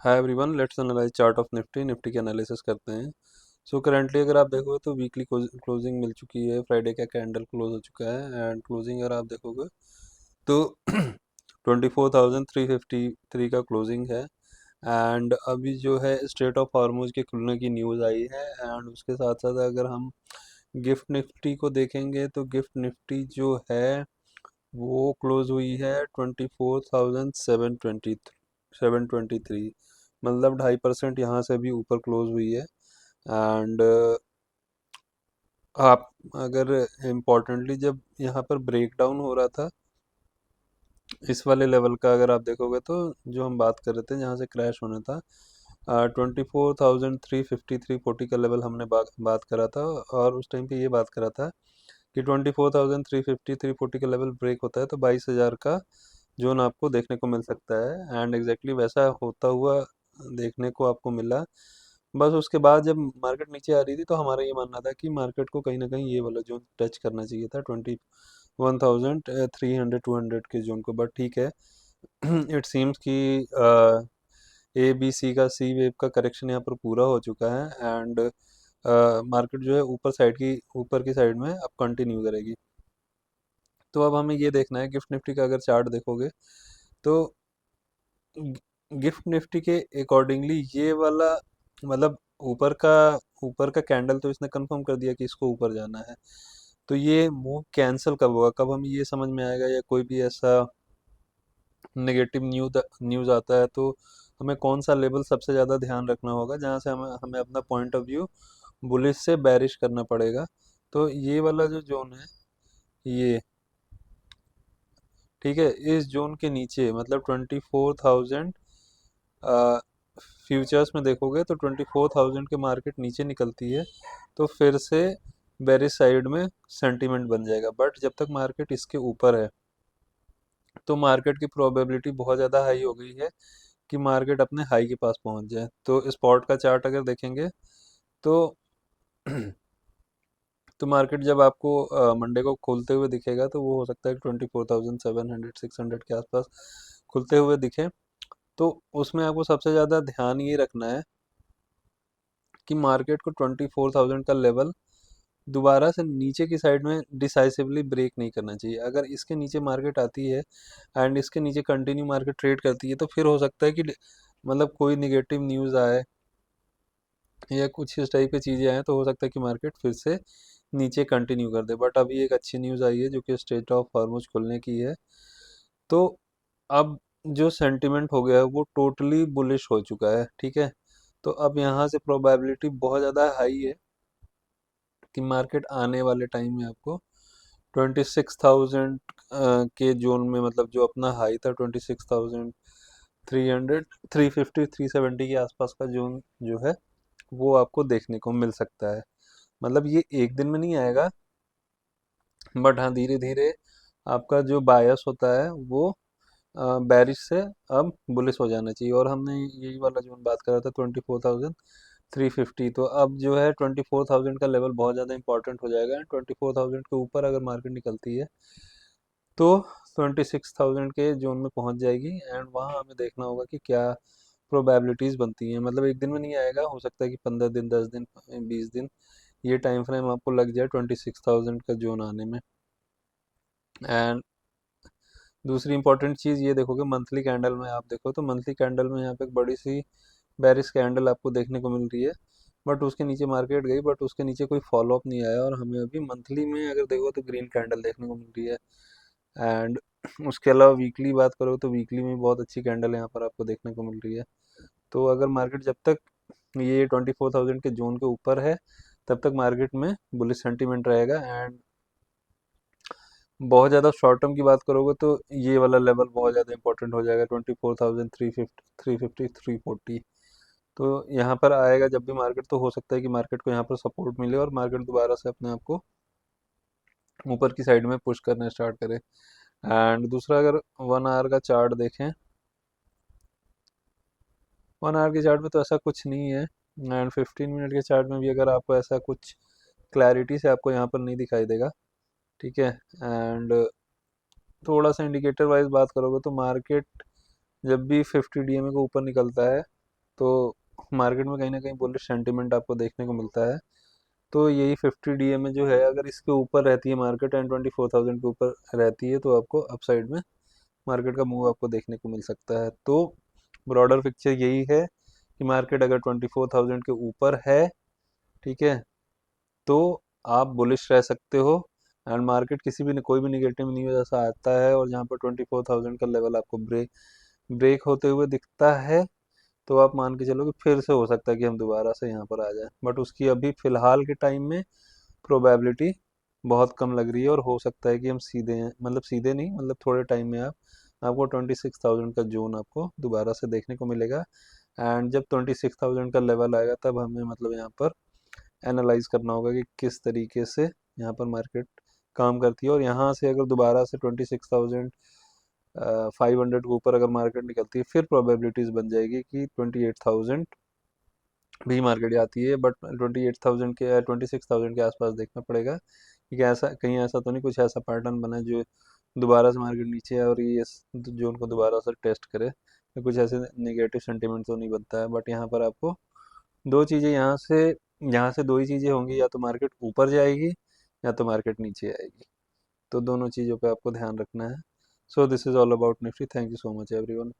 Hi everyone, let's analyse chart of Nifty. Nifty के analysis करते हैं। सो करंटली अगर आप देखोगे तो वीकली क्लोजिंग मिल चुकी है। फ्राइडे का कैंडल क्लोज हो चुका है एंड क्लोजिंग अगर आप देखोगे तो 24,353 का क्लोजिंग है। एंड अभी जो है स्ट्रेट ऑफ हॉर्मुज के खुलने की न्यूज़ आई है। एंड उसके साथ साथ अगर हम गिफ्ट निफ्टी को देखेंगे तो गिफ्ट निफ्टी जो है वो क्लोज हुई है 24,723, मतलब 2.5% यहाँ से भी ऊपर क्लोज हुई है। एंड आप अगर इम्पोर्टेंटली जब यहाँ पर ब्रेक डाउन हो रहा था इस वाले लेवल का अगर आप देखोगे तो जो हम बात कर रहे थे जहाँ से क्रैश होना था 24,353.40 का लेवल हमने बात करा था। और उस टाइम पे ये बात करा था कि 24,353.40 का लेवल ब्रेक होता है तो 22,000 का जोन आपको देखने को मिल सकता है। एंड एग्जैक्टली वैसा होता हुआ देखने को आपको मिला। बस उसके बाद जब मार्केट नीचे आ रही थी तो हमारा ये मानना था कि मार्केट को कहीं ना कहीं ये वाला जोन टच करना चाहिए था 21,300 के जोन को। बट ठीक है, इट सीम्स कि ए बी सी का सी वेव का करेक्शन यहाँ पर पूरा हो चुका है। एंड मार्केट जो है ऊपर की साइड में अब कंटिन्यू करेगी। तो अब हमें ये देखना है गिफ्ट निफ्टी का अगर चार्ट देखोगे तो गिफ्ट निफ्टी के अकॉर्डिंगली ये वाला मतलब ऊपर का ऊपर का कैंडल तो इसने कंफर्म कर दिया कि इसको ऊपर जाना है। तो ये मूव कैंसिल कब होगा, कब हमें ये समझ में आएगा या कोई भी ऐसा नेगेटिव न्यूज़ आता है तो हमें कौन सा लेवल सबसे ज़्यादा ध्यान रखना होगा जहाँ से हमें हमें अपना पॉइंट ऑफ व्यू बुलिश से बैरिश करना पड़ेगा। तो ये वाला जो जोन है ये ठीक है, इस जोन के नीचे मतलब 24,000 फ्यूचर्स में देखोगे तो 24,000 के मार्केट नीचे निकलती है तो फिर से बेरिश साइड में सेंटीमेंट बन जाएगा। बट जब तक मार्केट इसके ऊपर है तो मार्केट की प्रोबेबिलिटी बहुत ज़्यादा हाई हो गई है कि मार्केट अपने हाई के पास पहुंच जाए। तो स्पॉट का चार्ट अगर देखेंगे तो तो मार्केट जब आपको मंडे को खोलते हुए दिखेगा तो वो हो सकता है कि 24,700 600 के आसपास खुलते हुए दिखे। तो उसमें आपको सबसे ज़्यादा ध्यान ये रखना है कि मार्केट को 24,000 का लेवल दोबारा से नीचे की साइड में डिसाइसिवली ब्रेक नहीं करना चाहिए। अगर इसके नीचे मार्केट आती है एंड इसके नीचे कंटिन्यू मार्केट ट्रेड करती है तो फिर हो सकता है कि मतलब कोई निगेटिव न्यूज़ आए या कुछ इस टाइप की चीज़ें आए तो हो सकता है कि मार्केट फिर से नीचे कंटिन्यू कर दे। बट अभी एक अच्छी न्यूज़ आई है जो कि स्ट्रेट ऑफ हॉर्मुज खुलने की है। तो अब जो सेंटिमेंट हो गया है वो टोटली बुलिश हो चुका है। ठीक है, तो अब यहाँ से प्रोबेबिलिटी बहुत ज़्यादा हाई है कि मार्केट आने वाले टाइम में आपको 26,000 के जोन में मतलब जो अपना हाई था 26,300 350 370 के आसपास का जोन जो है वो आपको देखने को मिल सकता है। मतलब ये एक दिन में नहीं आएगा बट हाँ धीरे धीरे आपका जो बायस होता है वो बैरिश से अब बुलिश हो जाना चाहिए। और हमने यही वाला जो बात कर रहा था 24,350, तो अब जो है 24,000 का लेवल बहुत ज़्यादा इंपॉर्टेंट हो जाएगा। 24,000 के ऊपर अगर मार्केट निकलती है तो 26,000 के जोन में पहुंच जाएगी। एंड वहाँ हमें देखना होगा कि क्या प्रोबेबिलिटीज़ बनती हैं। मतलब एक दिन में नहीं आएगा, हो सकता है कि 15 दिन 10 दिन 20 दिन ये टाइम फ्रेम आपको लग जाए 26,000 का जोन आने में। एंड दूसरी इंपॉर्टेंट चीज़ ये देखोगे मंथली कैंडल में आप देखो तो मंथली कैंडल में यहाँ पे एक बड़ी सी बेरिश कैंडल आपको देखने को मिल रही है। बट उसके नीचे मार्केट गई बट उसके नीचे कोई फॉलो अप नहीं आया और हमें अभी मंथली में अगर देखो तो ग्रीन कैंडल देखने को मिल रही है। एंड उसके अलावा वीकली बात करो तो वीकली में बहुत अच्छी कैंडल यहाँ पर आपको देखने को मिल रही है। तो अगर मार्केट जब तक ये 24,000 के जोन के ऊपर है तब तक मार्केट में बुलिश सेंटीमेंट रहेगा। एंड बहुत ज़्यादा शॉर्ट टर्म की बात करोगे तो ये वाला लेवल बहुत ज़्यादा इंपॉर्टेंट हो जाएगा 24,350 350 340। तो यहाँ पर आएगा जब भी मार्केट तो हो सकता है कि मार्केट को यहाँ पर सपोर्ट मिले और मार्केट दोबारा से अपने आप को ऊपर की साइड में पुश करना स्टार्ट करे। एंड दूसरा अगर 1 आवर का चार्ट देखें, 1 आवर के चार्ट में तो ऐसा कुछ नहीं है। एंड 15 मिनट के चार्ट में भी अगर आपको ऐसा कुछ क्लैरिटी से आपको यहाँ पर नहीं दिखाई देगा। ठीक है, एंड थोड़ा सा इंडिकेटर वाइज बात करोगे तो मार्केट जब भी 50 डीएमए को ऊपर निकलता है तो मार्केट में कहीं ना कहीं बुलिश सेंटीमेंट आपको देखने को मिलता है। तो यही 50 DA में जो है, अगर इसके ऊपर रहती है मार्केट एंड 24,000 के ऊपर रहती है, तो आपको अपसाइड में मार्केट का मूव आपको देखने को मिल सकता है। तो ब्रॉडर पिक्चर यही है कि मार्केट अगर 24,000 के ऊपर है, ठीक है, तो आप बुलिश रह सकते हो। एंड मार्केट किसी भी कोई भी निगेटिव न्यूज ऐसा आता है और जहाँ पर 24,000 का लेवल आपको ब्रेक ब्रेक होते हुए दिखता है, तो आप मान के चलो कि फिर से हो सकता है कि हम दोबारा से यहाँ पर आ जाए, बट उसकी अभी फिलहाल के टाइम में प्रोबेबिलिटी बहुत कम लग रही है। और हो सकता है कि हम सीधे, मतलब सीधे नहीं, मतलब थोड़े टाइम में आपको 26,000 का जोन आपको दोबारा से देखने को मिलेगा। एंड जब 26,000 का लेवल आएगा, तब हमें मतलब यहाँ पर एनालाइज करना होगा कि किस तरीके से यहाँ पर मार्केट काम करती है। और यहाँ से अगर दोबारा से 26,500 के ऊपर अगर मार्केट निकलती है, फिर प्रोबेबिलिटीज बन जाएगी कि 28,000 भी मार्केट आती है। बट 28,000 के 26,000 के आसपास देखना पड़ेगा कि ऐसा कहीं ऐसा तो नहीं कुछ ऐसा पैटर्न बना है जो दोबारा से मार्केट नीचे आए और ये जोन को दोबारा से टेस्ट करे, या कुछ ऐसे नेगेटिव सेंटीमेंट तो नहीं बनता है। बट यहाँ पर आपको दो चीज़ें यहाँ से दो ही चीज़ें होंगी, या तो मार्केट ऊपर जाएगी या तो मार्केट नीचे आएगी। तो दोनों चीज़ों पे आपको ध्यान रखना है। So this is all about Nifty. Thank you so much everyone.